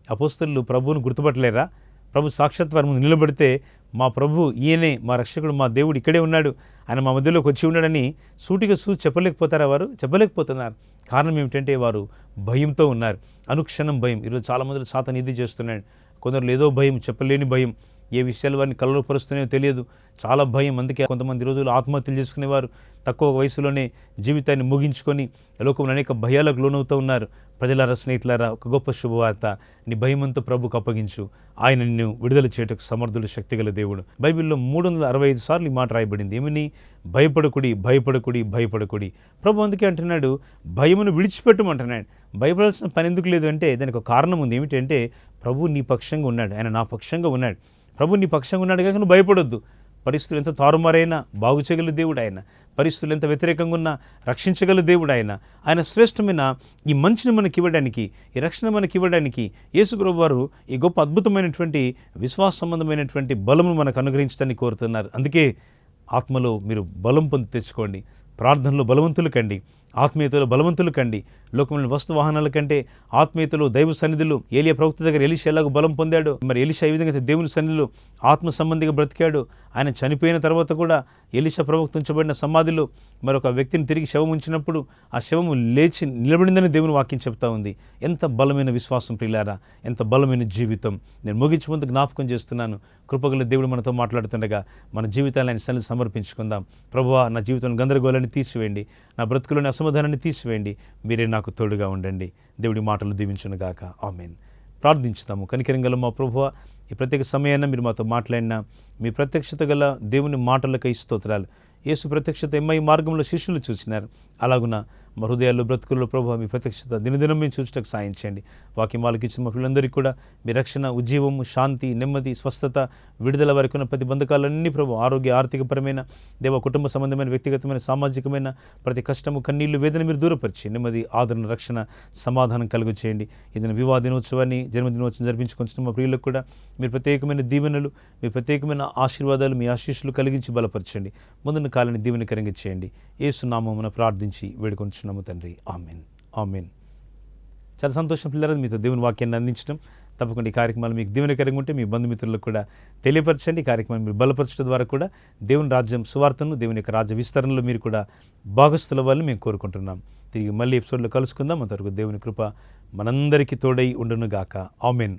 అపోస్తలులు ప్రభువును గుర్తుపట్టలేరా? ప్రభు సాక్షాత్ వారి ముందు నిలబడితే, మా ప్రభు ఈయనే, మా రక్షకుడు, మా దేవుడు ఇక్కడే ఉన్నాడు, ఆయన మా మధ్యలోకి వచ్చి ఉన్నాడని సూటిగా చెప్పలేకపోతారా? వారు చెప్పలేకపోతున్నారు. కారణం ఏమిటంటే వారు భయంతో ఉన్నారు. అనుక్షణం భయం. ఈరోజు చాలామంది సాతాను ఇది చేస్తున్నాడు. కొందరు ఏదో భయం, చెప్పలేని భయం, ఏ విషయాలు వారిని కలవరపరుస్తున్నాయో తెలియదు, చాలా భయం. అందుకే కొంతమంది రోజులు ఆత్మహత్యలు చేసుకునేవారు తక్కువ వయసులోనే జీవితాన్ని ముగించుకొని లోకంలో అనేక భయాలకు లోనవుతూ ఉన్నారు. ప్రజలారా, స్నేహితులారా, ఒక గొప్ప శుభవార్త, నీ భయమంతా ప్రభుకు అప్పగించు, ఆయన నిన్ను విడుదల చేయటకు సమర్థుడు, శక్తిగల దేవుడు. బైబిల్లో 365 సార్లు ఈ మాట రాయబడింది. ఏమని? భయపడకుడి, భయపడకుడి, భయపడకుడి. ప్రభు అందుకే అంటున్నాడు, భయమును విడిచిపెట్టమంటున్నాడు. భయపడాల్సిన పని ఎందుకు లేదు అంటే దానికి ఒక కారణం ఉంది. ఏమిటంటే ప్రభు నీ పక్షంగా ఉన్నాడు, ఆయన నా పక్షంగా ఉన్నాడు. ప్రభు నీ పక్షంగా ఉన్నాడు కనుక నువ్వు భయపడొద్దు. పరిస్థితులు ఎంత తారుమారైనా బాగు చేయగల దేవుడు ఆయన. పరిస్థితులు ఎంత వ్యతిరేకంగా ఉన్నా రక్షించగల దేవుడు ఆయన. ఆయన శ్రేష్టమైన ఈ మంచిని మనకి ఇవ్వడానికి, ఈ రక్షణ మనకి ఇవ్వడానికి యేసు ప్రభువు వారు ఈ గొప్ప అద్భుతమైనటువంటి విశ్వాస సంబంధమైనటువంటి బలమును మనకు అనుగ్రహించడానికి కోరుతున్నారు. అందుకే ఆత్మలో మీరు బలం పొంది తెచ్చుకోండి, ప్రార్థనలో బలవంతులు కండి, ఆత్మీయతలో బలవంతులు కండి. లోకంలోని వస్తు వాహనాల కంటే ఆత్మీయతలో, దైవ సన్నిధిలో ఏలియా ప్రవక్త దగ్గర ఎలీషా ఎలాగో బలం పొందాడు, మరి ఎలీషా ఈ విధంగా దేవుని సన్నిధిలో ఆత్మ సంబంధిగా బ్రతికాడు. ఆయన చనిపోయిన తర్వాత కూడా ఎలీషా ప్రవక్త ఉంచబడిన సమాధిలో మరొక వ్యక్తిని తిరిగి శవం ఉంచినప్పుడు ఆ శవము లేచి నిలబడిందని దేవుని వాక్యం చెప్తా ఉంది. ఎంత బలమైన విశ్వాసం ప్రియులారా, ఎంత బలమైన జీవితం. నేను ముగించి ముందు జ్ఞాపకం చేస్తున్నాను, కృపగల దేవుడు మనతో మాట్లాడుతుండగా మన జీవితాలను ఆయన సన్నిధి సమర్పించుకుందాం. ప్రభువా, నా జీవితంలో గందరగోళాన్ని తీసివేయండి, నా బ్రతుకులోని అసమాధానాన్ని తీసివేయండి, మీరే నాకు తోడుగా ఉండండి. దేవుడి మాటలు దీవించునుగాక. ఆమేన్. ప్రార్థించుతాము. కనికరం గల మా ప్రభువా, ఈ ప్రత్యేక సమయాన్ని మీరు మాతో మాట్లాడిన మీ ప్రత్యక్షత గల దేవుని మాటలకై స్తోత్రాలు. యేసు ప్రత్యక్షత ఎమ్మై మార్గంలో శిష్యులు చూసినారు, అలాగున మా హృదయాల్లో, బ్రతుకుల్లో ప్రభువా మీ ప్రత్యక్షత దినదినం మేము చూచటకు సాయం చేయండి. వాక్యం వాళ్ళకి ఇచ్చిన మా పిల్లలందరికీ కూడా మీ రక్షణ, ఉజ్జీవము, శాంతి, నెమ్మది, స్వస్థత, విడుదల వరకు ఉన్న ప్రతి బంధకాలన్నీ ప్రభు, ఆరోగ్య, ఆర్థికపరమైన, దేవ, కుటుంబ సంబంధమైన, వ్యక్తిగతమైన, సామాజికమైన ప్రతి కష్టము, కన్నీళ్లు, వేదన మీరు దూరపరిచి నెమ్మది, ఆదరణ, రక్షణ, సమాధానం కలుగు చేయండి. ఏదైనా వివాహ దినోత్సవాన్ని, జన్మదినోత్సవం జరిపించుకొచ్చిన మా ప్రియులకు కూడా మీరు ప్రత్యేకమైన దీవెనలు, మీ ప్రత్యేకమైన ఆశీర్వాదాలు, మీ ఆశీస్సులు కలిగించి బలపరచండి. ముందున్న కాలాన్ని దీవెనకరంగా చేయండి. యేసు నామమున ప్రార్థించి వేడుకొంచున్నాము తండ్రి. ఆమేన్. ఆమేన్. చాలా సంతోషం పిల్లలు, మీతో దేవుని వాక్యాన్ని అందించడం. తప్పకుండా ఈ కార్యక్రమాలు మీకు దీవెనకరంగా ఉంటే మీ బంధుమిత్రులకు కూడా తెలియపరచండి. ఈ కార్యక్రమాన్ని మీరు బలపరచడం ద్వారా కూడా దేవుని రాజ్యం సువార్తను, దేవుని యొక్క రాజ్య విస్తరణలో మీరు కూడా భాగస్థుల వాళ్ళని మేము కోరుకుంటున్నాం. తిరిగి మళ్ళీ ఎపిసోడ్లో కలుసుకుందాం. అంతవరకు దేవుని కృప మనందరికీ తోడై ఉండునుగాక. ఆమేన్.